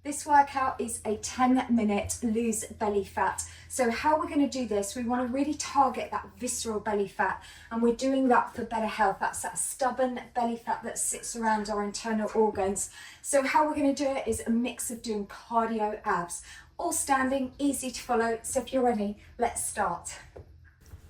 This workout is a 10-minute lose belly fat. So how we're going to do this, we want to really target that visceral belly fat, and we're doing that for better health. That's that stubborn belly fat that sits around our internal organs. So how we're going to do it is a mix of doing cardio abs, all standing, easy to follow. So if you're ready, let's start.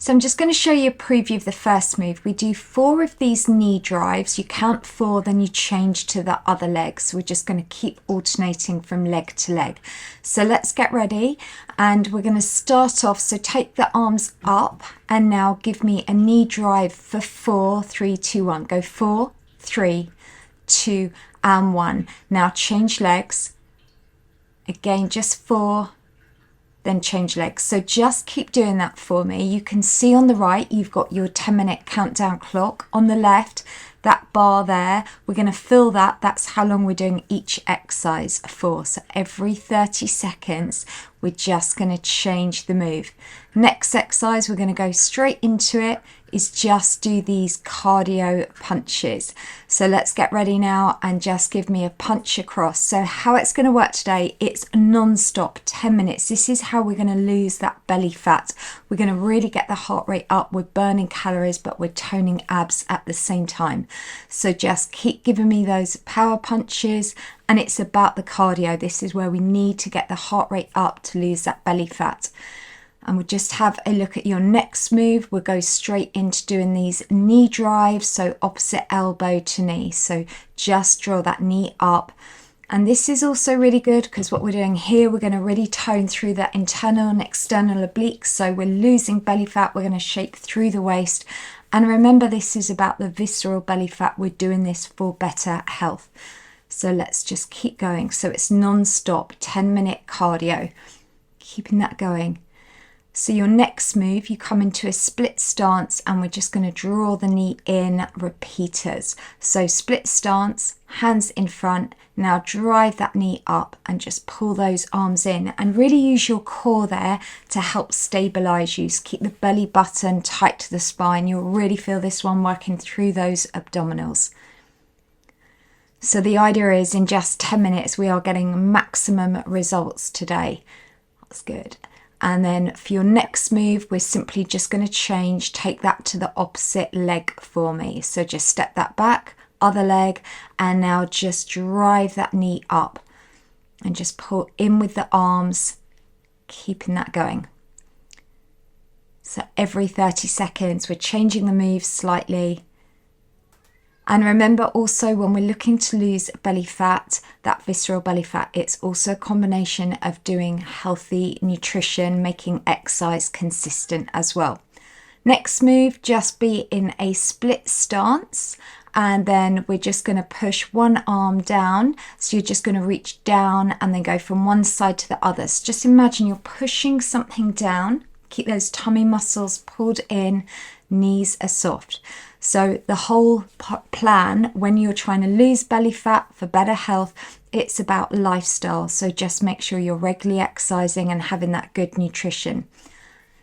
So I'm just going to show you a preview of the first move. We do 4 of these knee drives. You count 4, then you change to the other leg. So we're just going to keep alternating from leg to leg. So let's get ready, and we're going to start off. So take the arms up and now give me a knee drive for 4, 3, 2, 1. Go 4, 3, 2, and 1. Now change legs. Again, just 4. Then change legs. So just keep doing that for me. You can see on the right, you've got your 10-minute countdown clock. On the left, that bar there, we're going to fill that. That's how long we're doing each exercise for. So every 30 seconds, we're just going to change the move. Next exercise, we're going to go straight into it, is just do these cardio punches. So let's get ready now and just give me a punch across. So how it's going to work today, it's non-stop, 10 minutes. This is how we're going to lose that belly fat. We're going to really get the heart rate up. We're burning calories, but we're toning abs at the same time. So just keep giving me those power punches, and it's about the cardio. This is where we need to get the heart rate up to lose that belly fat. And we'll just have a look at your next move. We'll go straight into doing these knee drives, so opposite elbow to knee. So just draw that knee up. And this is also really good because what we're doing here, we're going to really tone through the internal and external obliques. So we're losing belly fat. We're going to shake through the waist. And remember, this is about the visceral belly fat. We're doing this for better health. So let's just keep going. So it's non-stop, 10-minute cardio. Keeping that going. So your next move, you come into a split stance, and we're just going to draw the knee in, repeaters. So split stance, hands in front. Now drive that knee up and just pull those arms in, and really use your core there to help stabilize you. So keep the belly button tight to the spine. You'll really feel this one working through those abdominals. So the idea is in just 10 minutes, we are getting maximum results today. That's good. And then for your next move, we're simply just going to change, take that to the opposite leg for me. So just step that back, other leg, and now just drive that knee up and just pull in with the arms, keeping that going. So every 30 seconds, we're changing the move slightly. And remember also, when we're looking to lose belly fat, that visceral belly fat, it's also a combination of doing healthy nutrition, making exercise consistent as well. Next move, just be in a split stance, and then we're just going to push one arm down. So you're just going to reach down and then go from one side to the other. So just imagine you're pushing something down. Keep those tummy muscles pulled in, knees are soft. So the whole plan when you're trying to lose belly fat for better health, it's about lifestyle. So just make sure you're regularly exercising and having that good nutrition.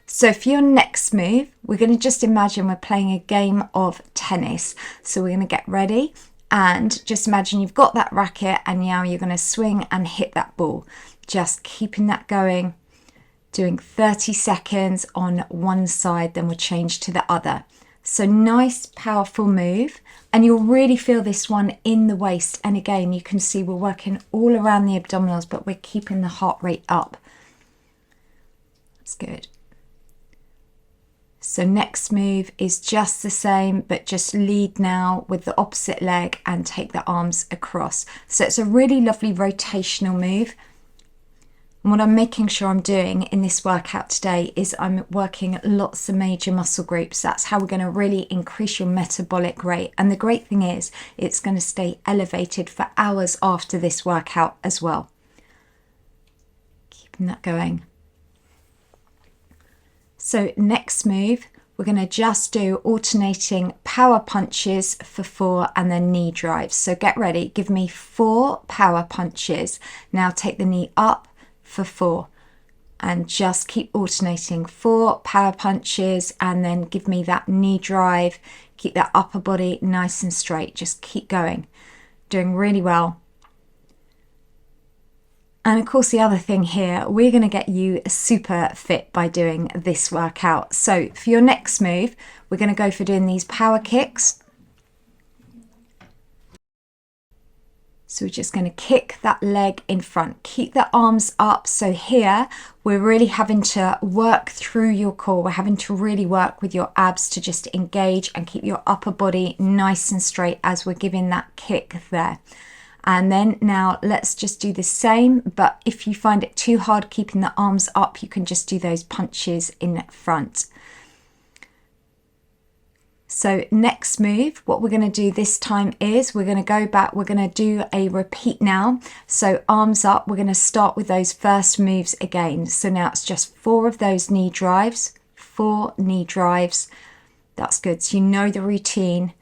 So for your next move, we're going to just imagine we're playing a game of tennis. So we're going to get ready and just imagine you've got that racket, and now you're going to swing and hit that ball. Just keeping that going, doing 30 seconds on one side, then we'll change to the other. So nice, powerful move, and you'll really feel this one in the waist. And again, you can see we're working all around the abdominals, but we're keeping the heart rate up. That's good. So next move is just the same, but just lead now with the opposite leg and take the arms across. So it's a really lovely rotational move. And what I'm making sure I'm doing in this workout today is I'm working lots of major muscle groups. That's how we're going to really increase your metabolic rate. And the great thing is it's going to stay elevated for hours after this workout as well. Keeping that going. So next move, we're going to just do alternating power punches for 4 and then knee drives. So get ready. Give me 4 power punches. Now take the knee up for 4 and just keep alternating 4 power punches, and then give me that knee drive. Keep that upper body nice and straight. Just keep going. Doing really well. And of course, the other thing here, we're going to get you super fit by doing this workout. So for your next move, we're going to go for doing these power kicks. So we're just going to kick that leg in front, keep the arms up. So here we're really having to work through your core. We're having to really work with your abs to just engage and keep your upper body nice and straight as we're giving that kick there. And then now let's just do the same, but if you find it too hard keeping the arms up, you can just do those punches in front. So next move, what we're going to do this time is we're going to go back, we're going to do a repeat now. So arms up, we're going to start with those first moves again. So now it's just 4 of those knee drives, 4 knee drives. That's good. So you know the routine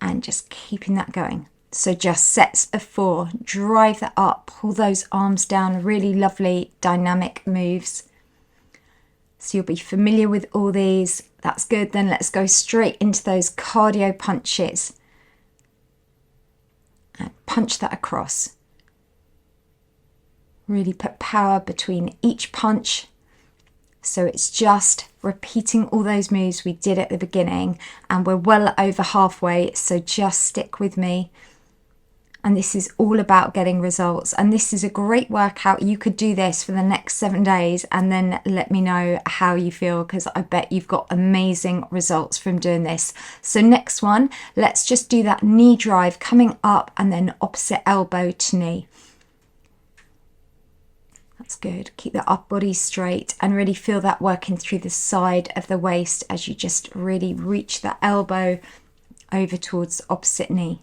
and just keeping that going. So just sets of 4, drive that up, pull those arms down, really lovely dynamic moves. So you'll be familiar with all these. That's good. Then let's go straight into those cardio punches. And punch that across. Really put power between each punch. So it's just repeating all those moves we did at the beginning. And we're well over halfway, so just stick with me. And this is all about getting results. And this is a great workout. You could do this for the next 7 days and then let me know how you feel, because I bet you've got amazing results from doing this. So next one, let's just do that knee drive coming up and then opposite elbow to knee. That's good. Keep the upper body straight and really feel that working through the side of the waist as you just really reach that elbow over towards the opposite knee.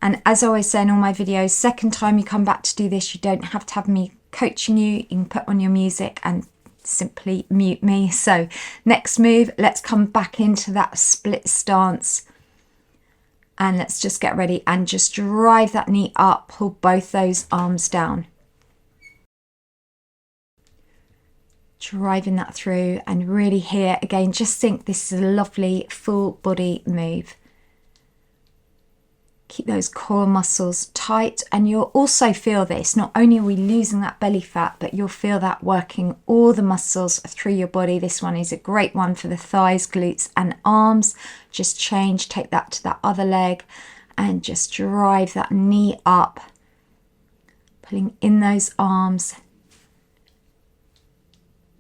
And as I always say in all my videos, second time you come back to do this, you don't have to have me coaching you. You can put on your music and simply mute me. So next move, let's come back into that split stance. And let's just get ready and just drive that knee up, pull both those arms down. Driving that through, and really here, again, just think this is a lovely full body move. Keep those core muscles tight, and you'll also feel this. Not only are we losing that belly fat, but you'll feel that working all the muscles through your body. This one is a great one for the thighs, glutes and arms. Just change, take that to that other leg and just drive that knee up, pulling in those arms.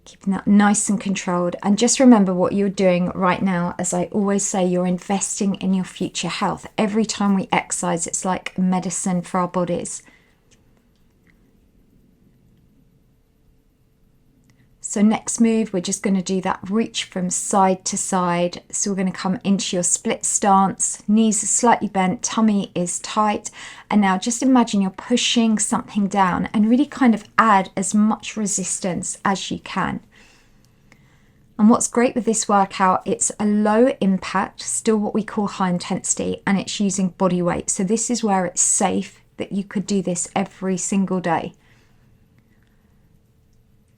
Keeping that nice and controlled. And just remember what you're doing right now. As I always say, you're investing in your future health. Every time we exercise, it's like medicine for our bodies. So next move, we're just going to do that reach from side to side. So we're going to come into your split stance. Knees are slightly bent, tummy is tight. And now just imagine you're pushing something down and really kind of add as much resistance as you can. And what's great with this workout, it's a low impact, still what we call high intensity, and it's using body weight. So this is where it's safe that you could do this every single day.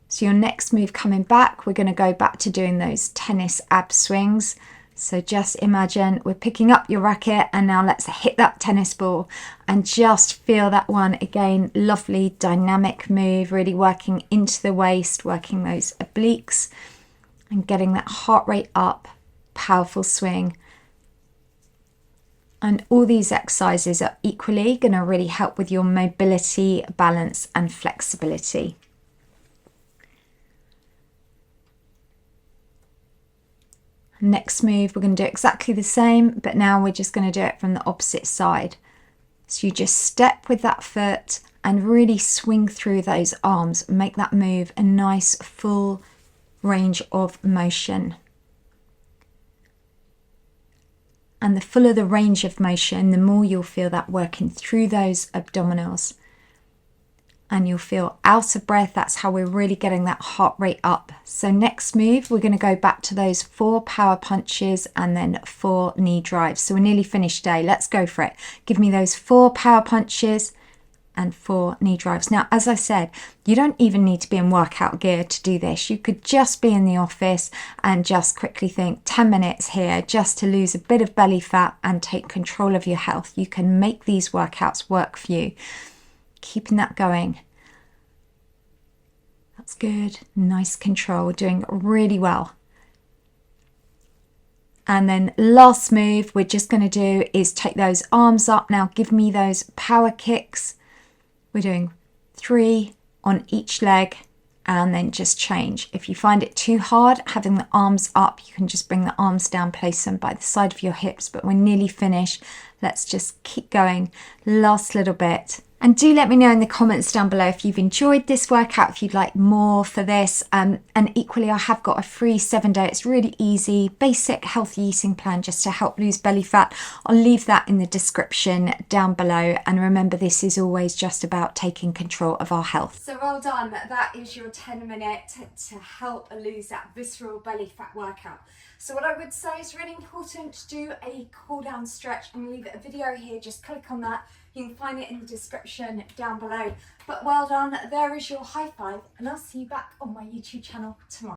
So your next move coming back, we're going to go back to doing those tennis ab swings. So just imagine we're picking up your racket and now let's hit that tennis ball and just feel that one again. Lovely dynamic move, really working into the waist, working those obliques and getting that heart rate up. Powerful swing. And all these exercises are equally going to really help with your mobility, balance and flexibility. Next move, we're going to do exactly the same, but now we're just going to do it from the opposite side. So you just step with that foot and really swing through those arms. Make that move a nice full range of motion. And the fuller the range of motion, the more you'll feel that working through those abdominals. And you'll feel out of breath. That's how we're really getting that heart rate up. So next move, we're going to go back to those 4 power punches and then 4 knee drives. So we're nearly finished today. Let's go for it. Give me those 4 power punches and 4 knee drives. Now, as I said, you don't even need to be in workout gear to do this. You could just be in the office and just quickly think 10 minutes here just to lose a bit of belly fat and take control of your health. You can make these workouts work for you. keeping that going. That's good. Nice control. Doing really well. And then last move we're just going to do is take those arms up. Now give me those power kicks. We're doing 3 on each leg and then just change. If you find it too hard having the arms up, you can just bring the arms down, place them by the side of your hips, but we're nearly finished. Let's just keep going. Last little bit. And do let me know in the comments down below if you've enjoyed this workout, if you'd like more for this. And equally, I have got a free 7-day, it's really easy, basic healthy eating plan just to help lose belly fat. I'll leave that in the description down below. And remember, this is always just about taking control of our health. So well done. That is your 10-minute to help lose that visceral belly fat workout. So what I would say is really important to do a cool down stretch. I'm going to leave a video here, just click on that. You can find it in the description down below. But well done, there is your high five, and I'll see you back on my YouTube channel tomorrow.